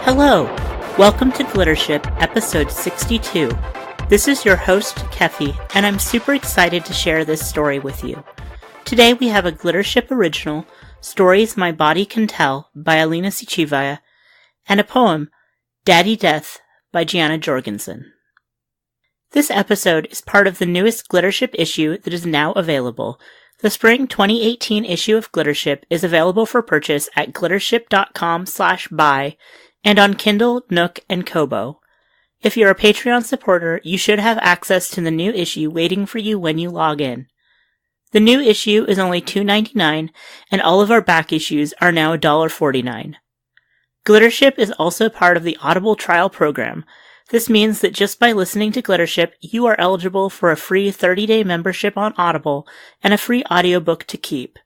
Hello! Welcome to Glittership, episode 62. This is your host, Kefi, and I'm super excited to share this story with you. Today we have a Glittership original, Stories My Body Can Tell by Alina Sichevaya, and a poem, Daddy Death by Gianna Jorgensen. This episode is part of the newest Glittership issue that is now available. The spring 2018 issue of Glittership is available for purchase at glittership.com/buy and on Kindle, Nook, and Kobo. If you're a Patreon supporter, you should have access to the new issue waiting for you when you log in. The new issue is only $2.99, and all of our back issues are now $1.49. Glittership is also part of the Audible trial program. This means that just by listening to Glittership, you are eligible for a free 30-day membership on Audible and a free audiobook to keep.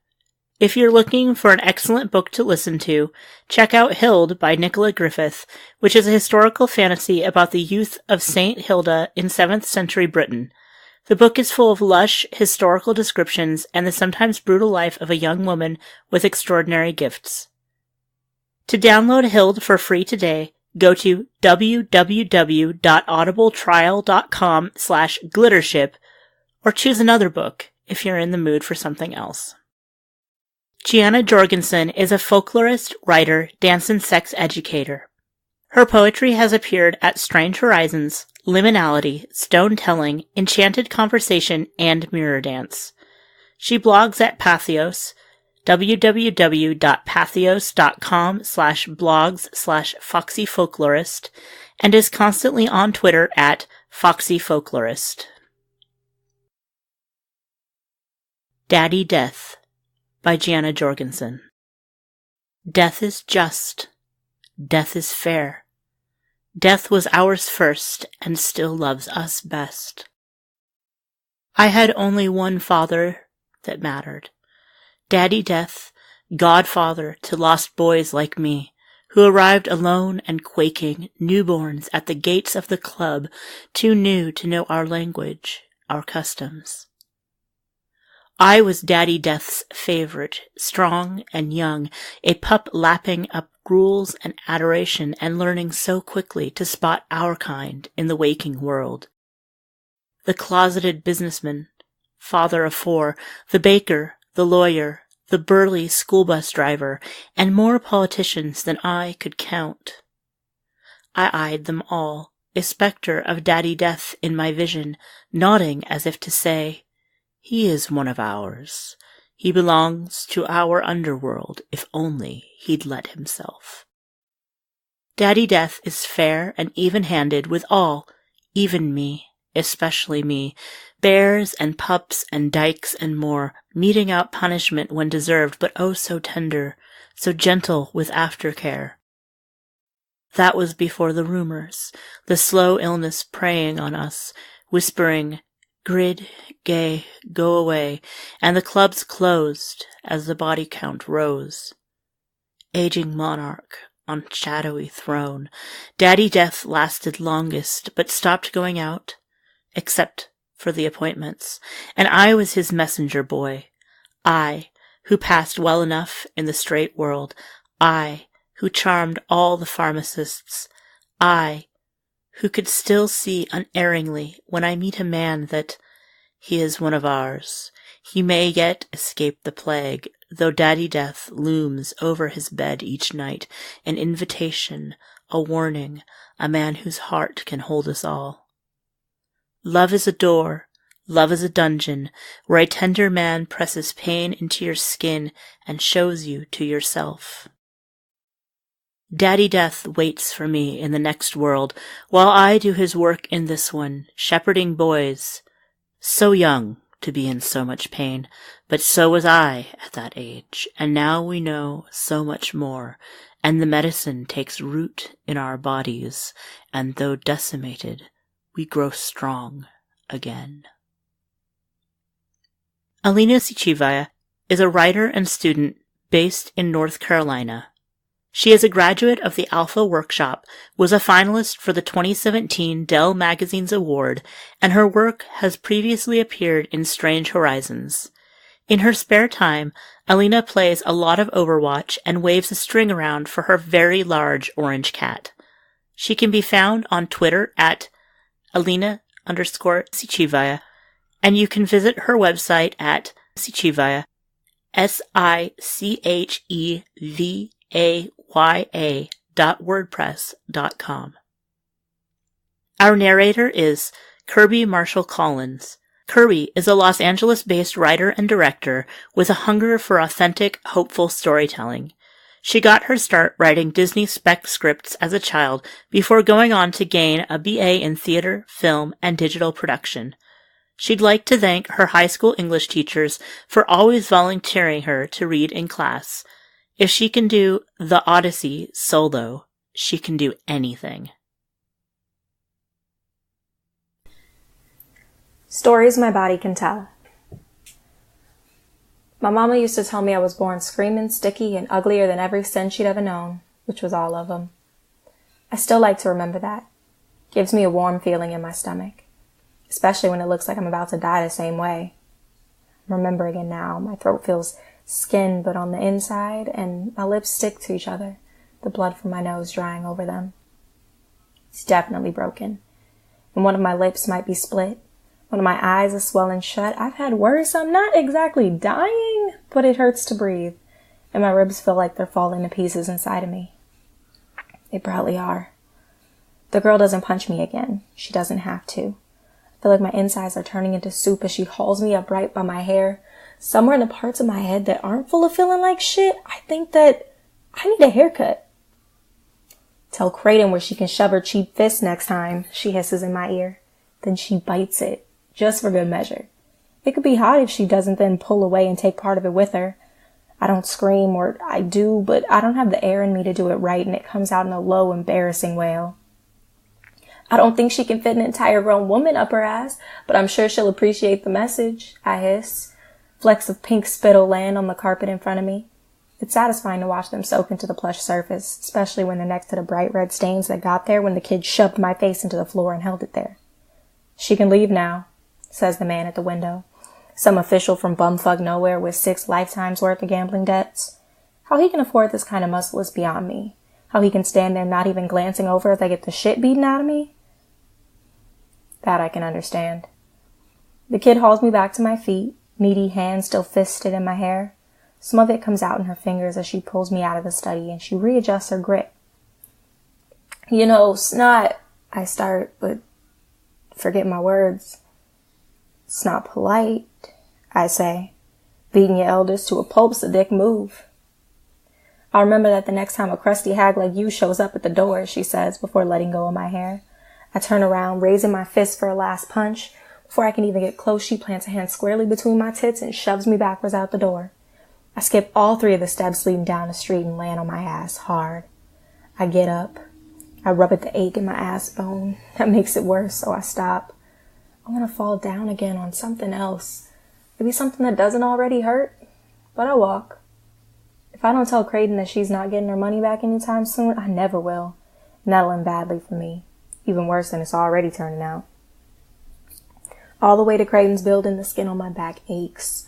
If you're looking for an excellent book to listen to, check out Hild by Nicola Griffith, which is a historical fantasy about the youth of Saint Hilda in 7th century Britain. The book is full of lush, historical descriptions and the sometimes brutal life of a young woman with extraordinary gifts. To download Hild for free today, go to www.audibletrial.com/glittership or choose another book if you're in the mood for something else. Gianna Jorgensen is a folklorist, writer, dance and sex educator. Her poetry has appeared at Strange Horizons, Liminality, Stone Telling, Enchanted Conversation, and Mirror Dance. She blogs at Pathos, www.pathos.com/blogs/foxyfolklorist, and is constantly on Twitter at foxyfolklorist. Daddy Death by Gianna Jorgensen. Death is just. Death is fair. Death was ours first and still loves us best. I had only one father that mattered. Daddy Death, godfather to lost boys like me, who arrived alone and quaking, newborns at the gates of the club, too new to know our language, our customs. I was Daddy Death's favorite, strong and young, a pup lapping up rules and adoration and learning so quickly to spot our kind in the waking world. The closeted businessman, father of four, the baker, the lawyer, the burly school bus driver, and more politicians than I could count. I eyed them all, a spectre of Daddy Death in my vision, nodding as if to say, "He is one of ours. He belongs to our underworld, if only he'd let himself." Daddy Death is fair and even-handed with all, even me, especially me, bears and pups and dykes and more, meting out punishment when deserved, but oh so tender, so gentle with aftercare. That was before the rumors, the slow illness preying on us, whispering, "Grid, gay, go away," and the clubs closed as the body count rose. Aging monarch on shadowy throne, Daddy Death lasted longest, but stopped going out, except for the appointments, and I was his messenger boy. I, who passed well enough in the straight world. I, who charmed all the pharmacists. I, who could still see unerringly when I meet a man that he is one of ours. He may yet escape the plague, though Daddy Death looms over his bed each night, an invitation, a warning, a man whose heart can hold us all. Love is a door, love is a dungeon, where a tender man presses pain into your skin and shows you to yourself. Daddy Death waits for me in the next world, while I do his work in this one, shepherding boys. So young to be in so much pain, but so was I at that age, and now we know so much more, and the medicine takes root in our bodies, and though decimated, we grow strong again. Alina Sichevaya is a writer and student based in North Carolina. She is a graduate of the Alpha Workshop, was a finalist for the 2017 Dell Magazine's Award, and her work has previously appeared in Strange Horizons. In her spare time, Alina plays a lot of Overwatch and waves a string around for her very large orange cat. She can be found on Twitter at Alina_Sichevaya, and you can visit her website at Sichevaya, SICHEVAYA.wordpress.com. Our narrator is Kirby Marshall Collins. Kirby is a Los Angeles-based writer and director with a hunger for authentic, hopeful storytelling. She got her start writing Disney spec scripts as a child before going on to gain a BA in theater, film, and digital production. She'd like to thank her high school English teachers for always volunteering her to read in class. If she can do The Odyssey solo, she can do anything. Stories my body can tell. My mama used to tell me I was born screaming, sticky, and uglier than every sin she'd ever known, which was all of them. I still like to remember that. Gives me a warm feeling in my stomach, especially when it looks like I'm about to die the same way. I'm remembering it now. My throat feels skin, but on the inside, and my lips stick to each other, the blood from my nose drying over them. It's definitely broken, and one of my lips might be split. One of my eyes is swollen shut. I've had worse. I'm not exactly dying, but it hurts to breathe, and my ribs feel like they're falling to pieces inside of me. They probably are. The girl doesn't punch me again. She doesn't have to. I feel like my insides are turning into soup as she hauls me up right by my hair. Somewhere in the parts of my head that aren't full of feeling like shit, I think that I need a haircut. Tell Creighton where she can shove her cheap fist next time, she hisses in my ear. Then she bites it. Just for good measure. It could be hot if she doesn't then pull away and take part of it with her. I don't scream, or I do, but I don't have the air in me to do it right, and it comes out in a low, embarrassing wail. I don't think she can fit an entire grown woman up her ass, but I'm sure she'll appreciate the message, I hiss. Flecks of pink spittle land on the carpet in front of me. It's satisfying to watch them soak into the plush surface, especially when they're next to the bright red stains that got there when the kid shoved my face into the floor and held it there. She can leave now, says the man at the window. Some official from bumfuck nowhere with 6 lifetimes worth of gambling debts. How he can afford this kind of muscle is beyond me. How he can stand there not even glancing over as I get the shit beaten out of me? That I can understand. The kid hauls me back to my feet, meaty hands still fisted in my hair. Some of it comes out in her fingers as she pulls me out of the study and she readjusts her grip. You know, snot, I start, but forget my words. It's not polite, I say. Beating your elders to a pulp's a dick move. I'll remember that the next time a crusty hag like you shows up at the door, she says, before letting go of my hair. I turn around, raising my fist for a last punch. Before I can even get close, she plants a hand squarely between my tits and shoves me backwards out the door. I skip all 3 of the steps leading down the street and land on my ass hard. I get up. I rub at the ache in my ass bone. That makes it worse, so I stop. I want to fall down again on something else. Maybe something that doesn't already hurt. But I walk. If I don't tell Creighton that she's not getting her money back anytime soon, I never will. And that'll end badly for me. Even worse than it's already turning out. All the way to Creighton's building, the skin on my back aches.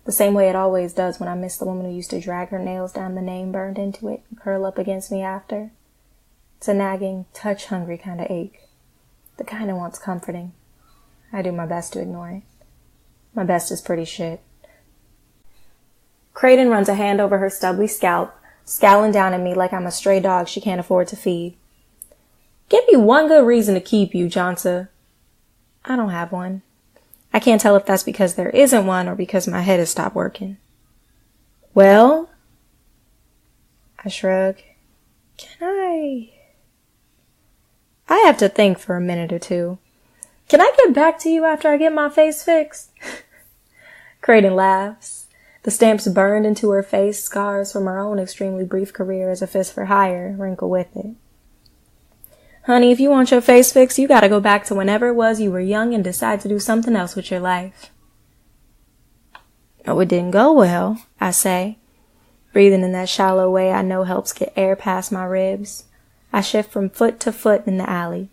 The same way it always does when I miss the woman who used to drag her nails down the name burned into it and curl up against me after. It's a nagging, touch-hungry kind of ache. The kind that wants comforting. I do my best to ignore it. My best is pretty shit. Creighton runs a hand over her stubbly scalp, scowling down at me like I'm a stray dog she can't afford to feed. Give me one good reason to keep you, Johnson. I don't have one. I can't tell if that's because there isn't one or because my head has stopped working. Well? I shrug. I have to think for a minute or two. Can I get back to you after I get my face fixed? Creighton laughs. The stamps burned into her face, scars from her own extremely brief career as a fist for hire, wrinkle with it. Honey, if you want your face fixed, you gotta go back to whenever it was you were young and decide to do something else with your life. Oh, it didn't go well, I say, breathing in that shallow way I know helps get air past my ribs. I shift from foot to foot in the alley.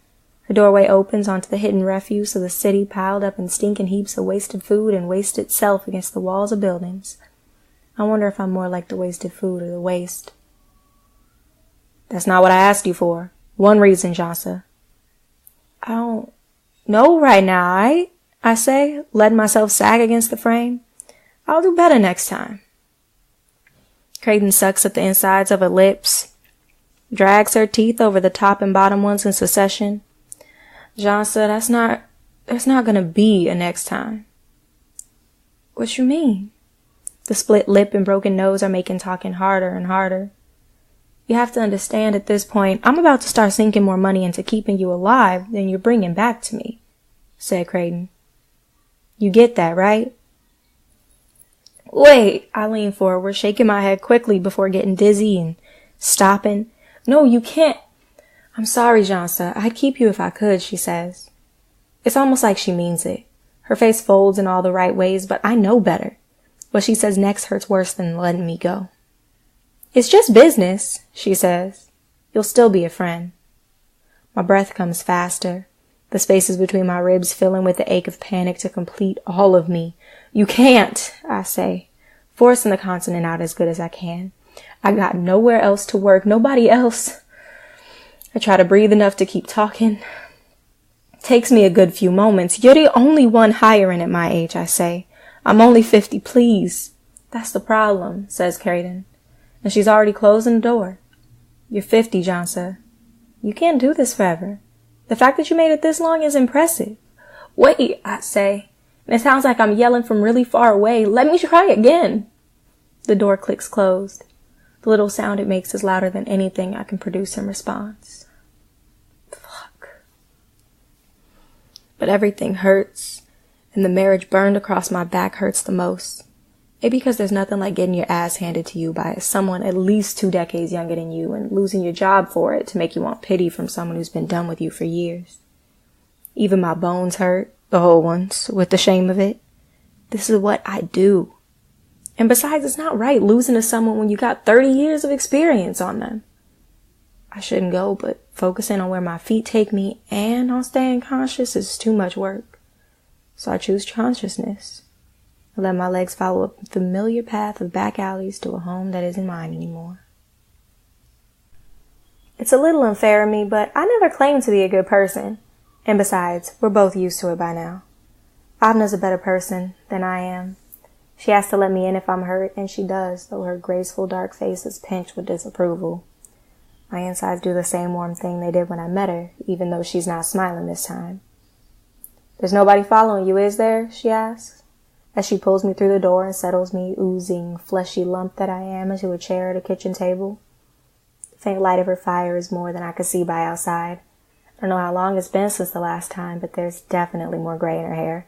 Her doorway opens onto the hidden refuse of the city piled up in stinking heaps of wasted food and waste itself against the walls of buildings. I wonder if I'm more like the wasted food or the waste. That's not what I asked you for. One reason, Jansa. I don't know right now, I say, letting myself sag against the frame. I'll do better next time. Creighton sucks at the insides of her lips, drags her teeth over the top and bottom ones in succession. Jansa, there's not gonna be a next time. What you mean? The split lip and broken nose are making talking harder and harder. You have to understand at this point, I'm about to start sinking more money into keeping you alive than you're bringing back to me, said Creighton. You get that, right? Wait, I lean forward, shaking my head quickly before getting dizzy and stopping. No, you can't. I'm sorry, Jansa. I'd keep you if I could, she says. It's almost like she means it. Her face folds in all the right ways, but I know better. What she says next hurts worse than letting me go. It's just business, she says. You'll still be a friend. My breath comes faster, the spaces between my ribs filling with the ache of panic to complete all of me. You can't, I say, forcing the consonant out as good as I can. I got nowhere else to work, nobody else. I try to breathe enough to keep talking. Takes me a good few moments. You're the only one hiring at my age, I say. I'm only 50, please. That's the problem, says Creighton. And she's already closing the door. You're 50, Jansa. You can't do this forever. The fact that you made it this long is impressive. Wait, I say. And it sounds like I'm yelling from really far away. Let me try again. The door clicks closed. The little sound it makes is louder than anything I can produce in response. Fuck. But everything hurts, and the marriage burned across my back hurts the most. Maybe because there's nothing like getting your ass handed to you by someone at least 2 decades younger than you and losing your job for it to make you want pity from someone who's been done with you for years. Even my bones hurt, the whole ones, with the shame of it. This is what I do. And besides, it's not right losing to someone when you got 30 years of experience on them. I shouldn't go, but focusing on where my feet take me and on staying conscious is too much work. So I choose consciousness. I let my legs follow a familiar path of back alleys to a home that isn't mine anymore. It's a little unfair of me, but I never claimed to be a good person. And besides, we're both used to it by now. Avna's a better person than I am. She has to let me in if I'm hurt, and she does, though her graceful dark face is pinched with disapproval. My insides do the same warm thing they did when I met her, even though she's not smiling this time. There's nobody following you, is there? She asks, as she pulls me through the door and settles me, oozing, fleshy lump that I am, into a chair at a kitchen table. The faint light of her fire is more than I could see by outside. I don't know how long it's been since the last time, but there's definitely more gray in her hair.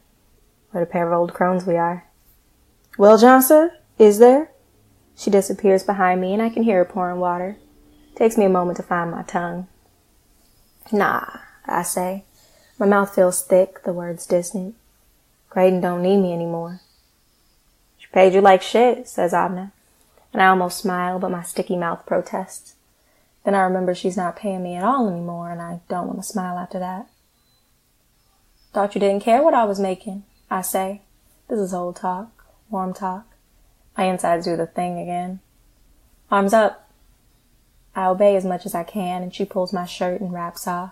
What a pair of old crones we are. Well, Jansa, is there? She disappears behind me, and I can hear her pouring water. Takes me a moment to find my tongue. Nah, I say. My mouth feels thick, the words distant. Creighton don't need me anymore. She paid you like shit, says Avna. And I almost smile, but my sticky mouth protests. Then I remember she's not paying me at all anymore, and I don't want to smile after that. Thought you didn't care what I was making, I say. This is old talk, warm talk. My insides do the thing again. Arms up. I obey as much as I can, and she pulls my shirt and wraps off.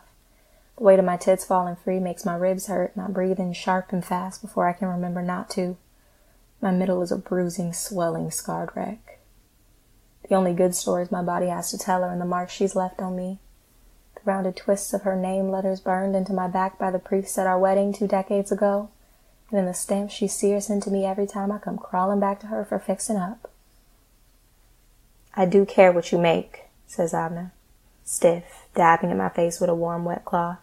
The weight of my tits falling free makes my ribs hurt, and I breathe in sharp and fast before I can remember not to. My middle is a bruising, swelling, scarred wreck. The only good stories my body has to tell are in the marks she's left on me. The rounded twists of her name letters burned into my back by the priest at our wedding 2 decades ago, and in the stamps she sears into me every time I come crawling back to her for fixing up. I do care what you make, says Avna, stiff, dabbing at my face with a warm, wet cloth.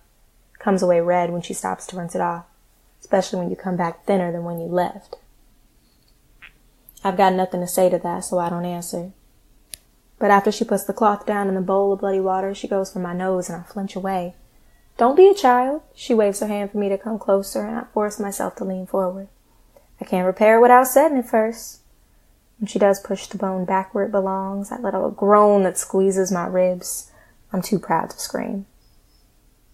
Comes away red when she stops to rinse it off, especially when you come back thinner than when you left. I've got nothing to say to that, so I don't answer. But after she puts the cloth down in the bowl of bloody water, she goes for my nose and I flinch away. Don't be a child. She waves her hand for me to come closer, and I force myself to lean forward. I can't repair without setting it first. When she does push the bone back where it belongs, I let out a groan that squeezes my ribs. I'm too proud to scream.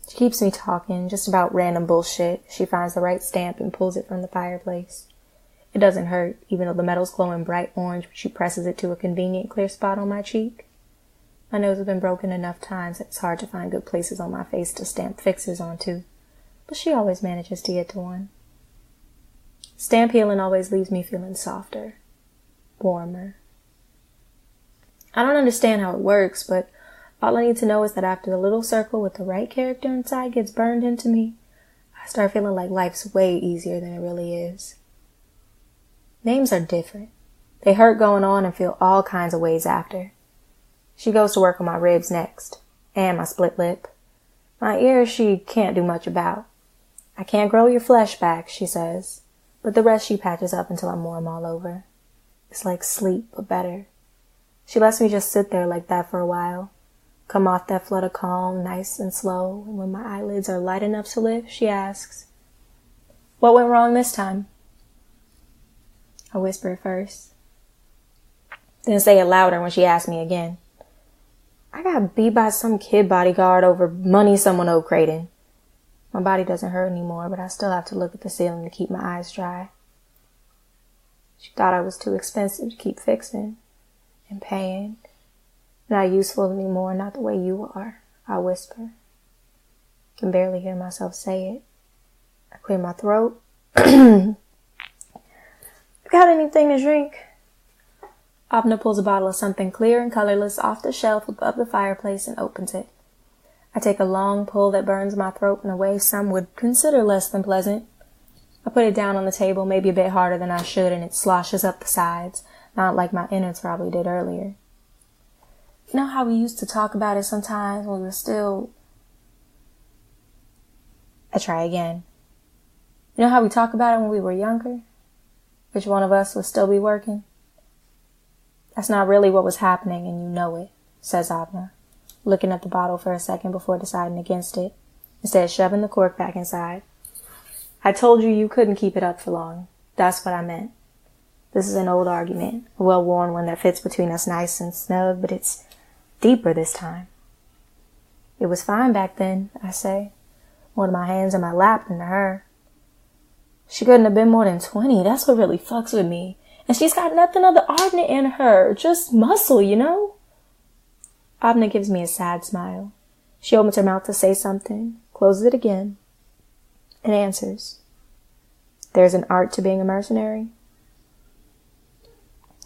She keeps me talking, just about random bullshit. She finds the right stamp and pulls it from the fireplace. It doesn't hurt, even though the metal's glowing bright orange when she presses it to a convenient clear spot on my cheek. My nose has been broken enough times that it's hard to find good places on my face to stamp fixes onto, but she always manages to get to one. Stamp healing always leaves me feeling softer, warmer. I don't understand how it works, but all I need to know is that after the little circle with the right character inside gets burned into me, I start feeling like life's way easier than it really is. Names are different. They hurt going on and feel all kinds of ways after. She goes to work on my ribs next, and my split lip. My ears she can't do much about. I can't grow your flesh back, she says, but the rest she patches up until I moor 'em all over. It's like sleep, but better. She lets me just sit there like that for a while, come off that flood of calm, nice and slow, and when my eyelids are light enough to lift, she asks, "What went wrong this time?" I whisper it first, then say it louder when she asks me again. I got beat by some kid bodyguard over money someone owed Creighton. My body doesn't hurt anymore, but I still have to look at the ceiling to keep my eyes dry. She thought I was too expensive to keep fixing and paying. Not useful anymore, not the way you are, I whisper. Can barely hear myself say it. I clear my throat. Got anything to drink? Abna pulls a bottle of something clear and colorless off the shelf above the fireplace and opens it. I take a long pull that burns my throat in a way some would consider less than pleasant. I put it down on the table, maybe a bit harder than I should, and it sloshes up the sides, not like my innards probably did earlier. You know how we used to talk about it sometimes when we were still... I try again. You know how we talk about it when we were younger? Which one of us would still be working? That's not really what was happening, and you know it, says Abna, looking at the bottle for a second before deciding against it, instead of shoving the cork back inside. I told you you couldn't keep it up for long. That's what I meant. This is an old argument, a well-worn one that fits between us nice and snug, but it's deeper this time. It was fine back then, I say, more to my hands in my lap than to her. She couldn't have been more than 20. That's what really fucks with me. And she's got nothing of the ardent in her, just muscle, you know? Abna gives me a sad smile. She opens her mouth to say something, closes it again, and answers. There's an art to being a mercenary.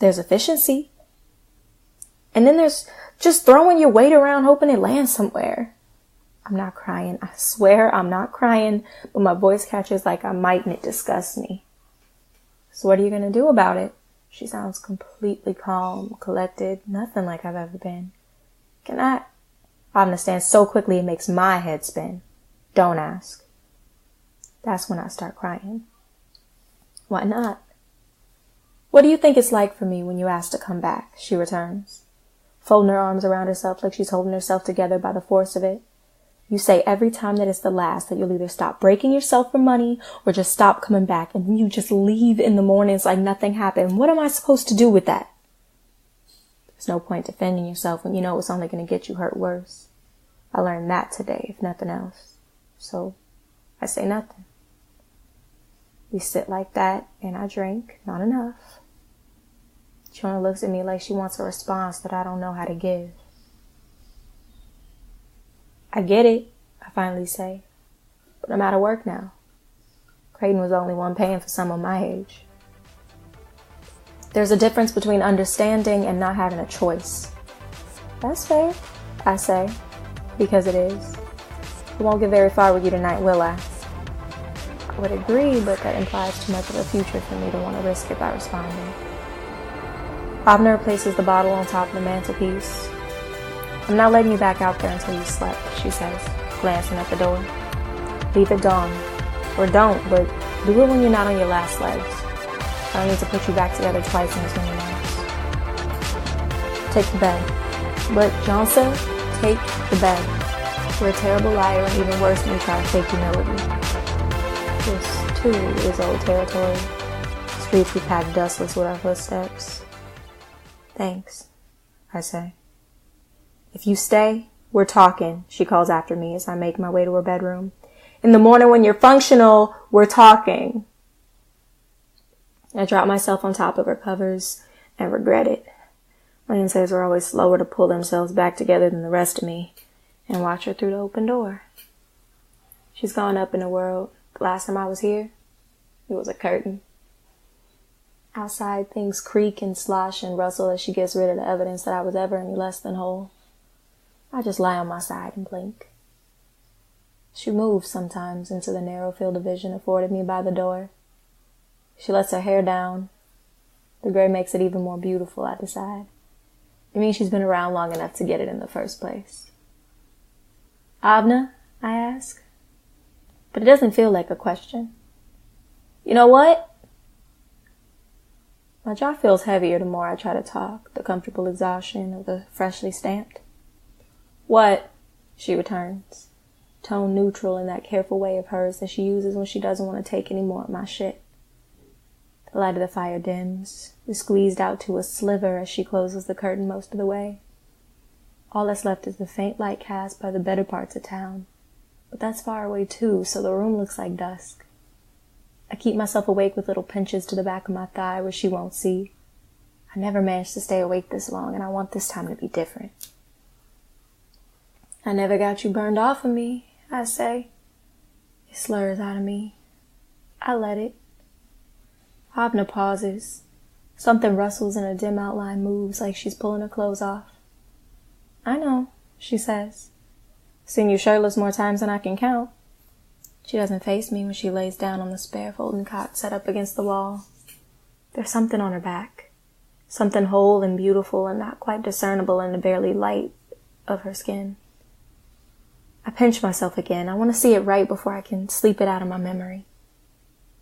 There's efficiency. And then there's just throwing your weight around hoping it lands somewhere. I'm not crying. I swear I'm not crying, but my voice catches like I might and it disgusts me. So what are you going to do about it? She sounds completely calm, collected, nothing like I've ever been. Can I? Abna stands so quickly it makes my head spin. Don't ask. That's when I start crying. Why not? What do you think it's like for me when you ask to come back? She returns, folding her arms around herself like she's holding herself together by the force of it. You say every time that it's the last that you'll either stop breaking yourself for money or just stop coming back, and then you just leave in the mornings like nothing happened. What am I supposed to do with that? There's no point defending yourself when you know it's only going to get you hurt worse. I learned that today, if nothing else. So I say nothing. We sit like that, and I drink, not enough. She only looks at me like she wants a response that I don't know how to give. I get it, I finally say, but I'm out of work now. Creighton was the only one paying for someone my age. There's a difference between understanding and not having a choice. That's fair, I say, because it is. We won't get very far with you tonight, will I? I would agree, but that implies too much of a future for me to want to risk it by responding. Abner places the bottle on top of the mantelpiece. I'm not letting you back out there until you slept, she says, glancing at the door. Leave at dawn. Or don't, but do it when you're not on your last legs. I don't need to put you back together twice in as many months. Take the bed. But Johnson, take the bed. You're a terrible liar, and even worse when you try to fake humility. This, too, is old territory. Streets we've had dustless with our footsteps. Thanks, I say. If you stay, We're talking, she calls after me as I make my way to her bedroom. In the morning when you're functional, we're talking. I drop myself on top of her covers and regret it. My insides were always slower to pull themselves back together than the rest of me, and watch her through the open door. She's gone up in the world. The last time I was here, it was a curtain. Outside, things creak and slosh and rustle as she gets rid of the evidence that I was ever any less than whole. I just lie on my side and blink. She moves sometimes into the narrow field of vision afforded me by the door. She lets her hair down. The gray makes it even more beautiful, I decide. It means she's been around long enough to get it in the first place. Avna? I ask. But it doesn't feel like a question. You know what? My jaw feels heavier the more I try to talk, the comfortable exhaustion of the freshly stamped. What? She returns, tone neutral in that careful way of hers that she uses when she doesn't want to take any more of my shit. The light of the fire dims, is squeezed out to a sliver as she closes the curtain most of the way. All that's left is the faint light cast by the better parts of town. But that's far away too, so the room looks like dusk. I keep myself awake with little pinches to the back of my thigh where she won't see. I never managed to stay awake this long, and I want this time to be different. I never got you burned off of me, I say. It slurs out of me. I let it. Avna pauses. Something rustles and a dim outline moves like she's pulling her clothes off. I know, she says. Seen you shirtless more times than I can count. She doesn't face me when she lays down on the spare folding cot set up against the wall. There's something on her back. Something whole and beautiful and not quite discernible in the barely light of her skin. I pinch myself again. I want to see it right before I can sleep it out of my memory.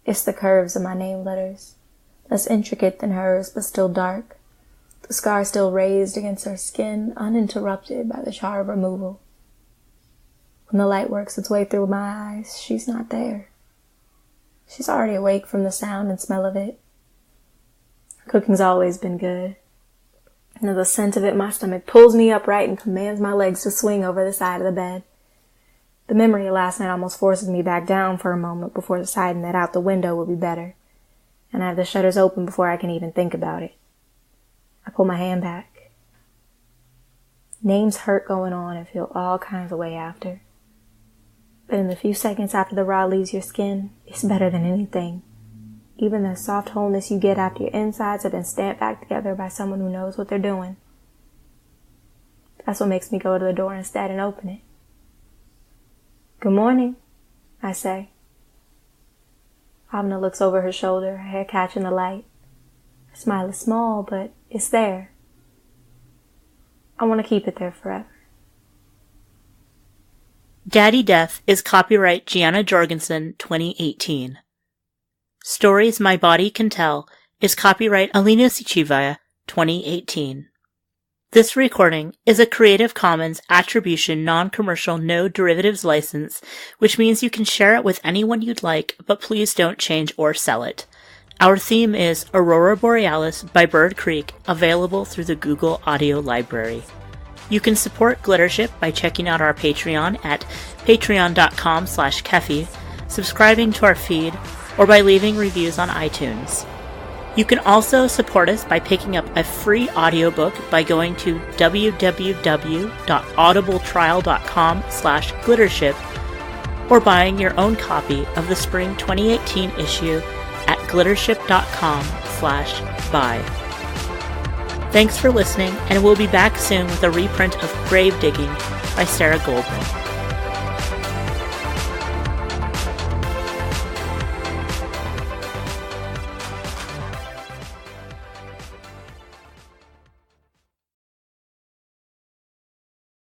It's the curves of my name letters, less intricate than hers, but still dark. The scar still raised against her skin, uninterrupted by the char of removal. When the light works its way through my eyes, she's not there. She's already awake from the sound and smell of it. Cooking's always been good. And the scent of it, my stomach pulls me upright and commands my legs to swing over the side of the bed. The memory of last night almost forces me back down for a moment before deciding that out the window would be better. And I have the shutters open before I can even think about it. I pull my hand back. Names hurt going on and feel all kinds of way after. But in the few seconds after the rod leaves your skin, it's better than anything. Even the soft wholeness you get after your insides have been stamped back together by someone who knows what they're doing. That's what makes me go to the door instead and open it. Good morning, I say. Avna looks over her shoulder, her hair catching the light. Her smile is small, but it's there. I want to keep it there forever. Daddy Death is copyright Gianna Jorgensen 2018. Stories My Body Can Tell is copyright Alina Sichevaya 2018. This recording is a Creative Commons Attribution Non-Commercial No Derivatives license, which means you can share it with anyone you'd like, but please don't change or sell it. Our theme is Aurora Borealis by Bird Creek, available through the Google Audio Library. You can support Glittership by checking out our Patreon at patreon.com/Kefi, subscribing to our feed, or by leaving reviews on iTunes. You can also support us by picking up a free audiobook by going to www.audibletrial.com/glittership or buying your own copy of the spring 2018 issue at glittership.com/buy. Thanks for listening, and we'll be back soon with a reprint of Grave Digging by Sarah Goldman.